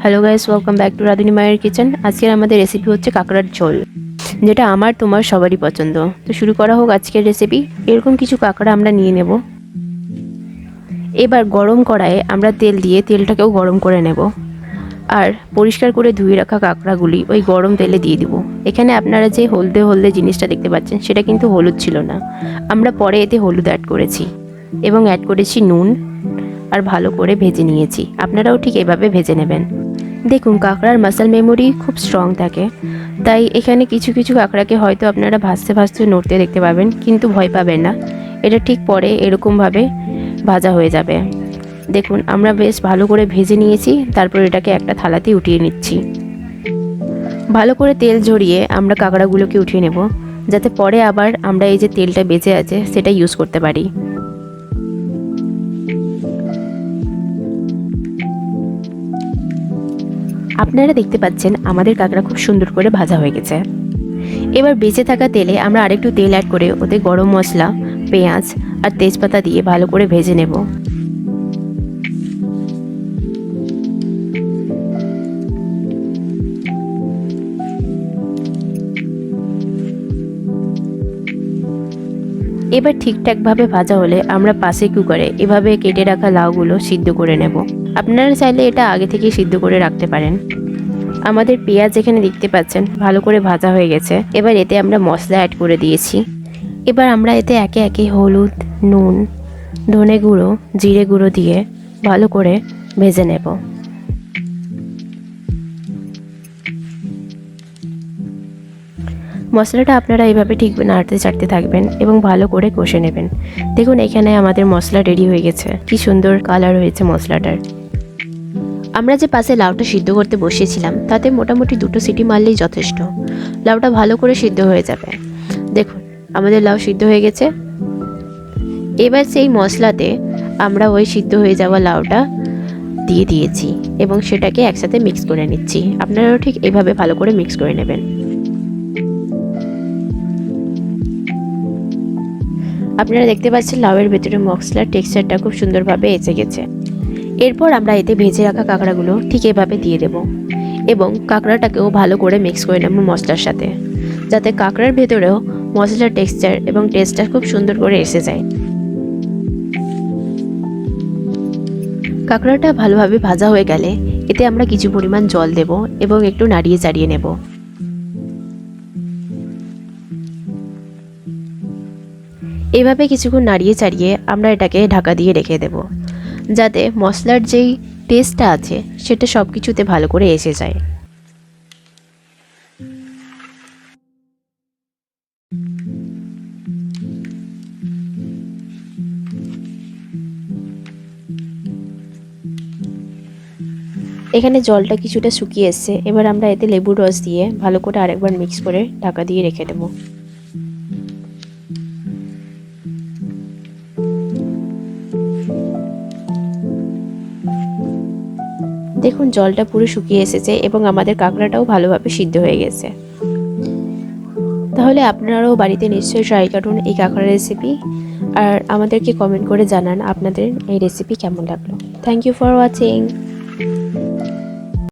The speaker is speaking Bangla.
Hello guys, welcome back to Radhuni মায়ের কিচেন। আজকের আমাদের রেসিপি হচ্ছে কাঁকড়ার ঝোল, যেটা আমার তোমার সবারই পছন্দ। তো শুরু করা হোক আজকের রেসিপি। এরকম কিছু কাঁকড়া আমরা নিয়ে নেব। এবার গরম কড়াইয়ে আমরা তেল দিয়ে তেলটাকেও গরম করে নেব। আর পরিষ্কার করে ধুয়ে রাখা কাঁকড়াগুলি ওই গরম তেলে দিয়ে দিব। এখানে আপনারা যে হলদে হলদে জিনিসটা দেখতে পাচ্ছেন, সেটা কিন্তু হলুদ ছিল না। আমরা পরে এতে হলুদ অ্যাড করেছি এবং অ্যাড করেছি নুন, আর ভালো করে ভেজে নিয়েছি। আপনারাও ঠিক এভাবে ভেজে নেবেন। দেখুন, কাঁকড়ার মাসল মেমোরি খুব স্ট্রং থাকে, তাই এখানে কিছু কিছু কাঁকড়াকে হয়তো আপনারা ভাজতে ভাজতে নড়তে দেখতে পাবেন, কিন্তু ভয় পাবেন না, এটা ঠিক পরে এরকমভাবে ভাজা হয়ে যাবে। দেখুন, আমরা বেশ ভালো করে ভেজে নিয়েছি। তারপর এটাকে একটা থালাতে উঠিয়ে নিচ্ছি। ভালো করে তেল ঝরিয়ে আমরা কাঁকড়াগুলোকে উঠিয়ে নেব, যাতে পরে আবার আমরা এই যে তেলটা বেঁচে আছে সেটা ইউজ করতে পারি। আপনারা দেখতে পাচ্ছেন আমাদের কাঁকড়া খুব সুন্দর করে ভাজা হয়ে গেছে। এবার বেঁচে থাকা তেলে আমরা আরেকটু তেল অ্যাড করে ওতে গরম মশলা, পেঁয়াজ আর তেজপাতা দিয়ে ভালো করে ভেজে নেব। এবার ঠিকঠাকভাবে ভাজা হলে আমরা পাশে কুকারে এভাবে কেটে রাখা লাউগুলো সিদ্ধ করে নেব। আপনারা চাইলে এটা আগে থেকেই সিদ্ধ করে রাখতে পারেন। আমাদের পেঁয়াজ এখানে দেখতে পাচ্ছেন ভালো করে ভাজা হয়ে গেছে। এবার এতে আমরা মশলা অ্যাড করে দিয়েছি। এবার আমরা এতে একে একে হলুদ, নুন, ধনে গুঁড়ো, জিরে গুঁড়ো দিয়ে ভালো করে ভেজে নেব। মশলাটা আপনারা এইভাবে ঠিক নাড়তে চাড়তে থাকবেন এবং ভালো করে কষে নেবেন। দেখুন, এখানে আমাদের মশলা রেডি হয়ে গেছে। কি সুন্দর কালার হয়েছে মশলাটার। আমরা যে পাশে লাউটা সিদ্ধ করতে বসিয়েছিলাম, তাতে মোটামুটি 2টো সিটি মারলেই যথেষ্ট। লাউটা ভালো করে সিদ্ধ হয়ে যাবে। দেখুন, আমাদের লাউ সিদ্ধ হয়ে গেছে। এবার সেই মশলাতে আমরা ওই সিদ্ধ হয়ে যাওয়া লাউটা দিয়ে দিয়েছি এবং সেটাকে একসাথে মিক্স করে নিচ্ছি। আপনারাও ঠিক এভাবে ভালো করে মিক্স করে নেবেন। আপনারা দেখতে পাচ্ছেন লাউয়ের ভেতরে মশলার টেক্সচারটা খুব সুন্দরভাবে এসে গেছে। এরপর আমরা এতে ভেজে রাখা কাঁকড়াগুলো ঠিক এভাবে দিয়ে দেব এবং কাঁকড়াটাকেও ভালো করে মিক্স করে নেব মশলার সাথে, যাতে কাঁকড়ার ভেতরেও মশলার টেক্সচার এবং টেস্টটা খুব সুন্দর করে এসে যায়। কাঁকড়াটা ভালোভাবে ভাজা হয়ে গেলে এতে আমরা কিছু পরিমাণ জল দেব এবং একটু নাড়িয়ে চাড়িয়ে নেব। এভাবে কিছুক্ষণ নাড়িয়ে চাড়িয়ে আমরা এটাকে ঢাকা দিয়ে রেখে দেব, যাতে মশলার যেই টেস্টটা আছে সেটা সব কিছুতে ভালো করে এসে যায়। এখানে জলটা কিছুটা শুকিয়ে এসছে। এবার আমরা এতে লেবুর রস দিয়ে ভালো করে আরেকবার মিক্স করে ঢাকা দিয়ে রেখে দেব। দেখুন, জলটা পুরো শুকিয়ে এসেছে এবং আমাদের কাঁকড়াটাও ভালোভাবে সিদ্ধ হয়ে গেছে। তাহলে আপনারাও বাড়িতে নিশ্চয়ই ট্রাই করুন এই কাঁকড়া রেসিপি, আর আমাদেরকে কমেন্ট করে জানান আপনাদের এই রেসিপি কেমন লাগলো। Thank you for watching.